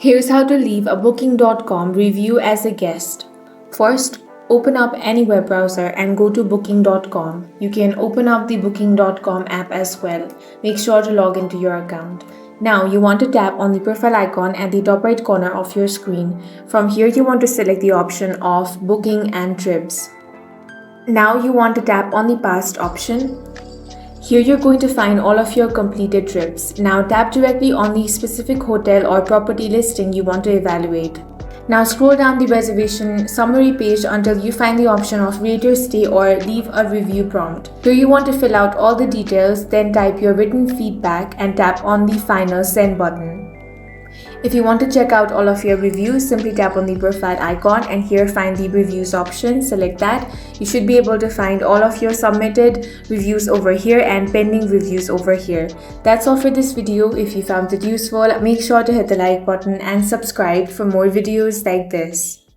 Here's how to leave a Booking.com review as a guest. First, open up any web browser and go to Booking.com. You can open up the Booking.com app as well. Make sure to log into your account. Now you want to tap on the profile icon at the top right corner of your screen. From here you want to select the option of Booking and Trips. Now you want to tap on the past option. Here you're going to find all of your completed trips. Now tap directly on the specific hotel or property listing you want to evaluate. Now scroll down the reservation summary page until you find the option of rate your stay or leave a review prompt. Here you want to fill out all the details, then type your written feedback and tap on the final send button. If you want to check out all of your reviews, simply tap on the profile icon and here find the reviews option. Select that. You should be able to find all of your submitted reviews over here and pending reviews over here. That's all for this video. If you found it useful, make sure to hit the like button and subscribe for more videos like this.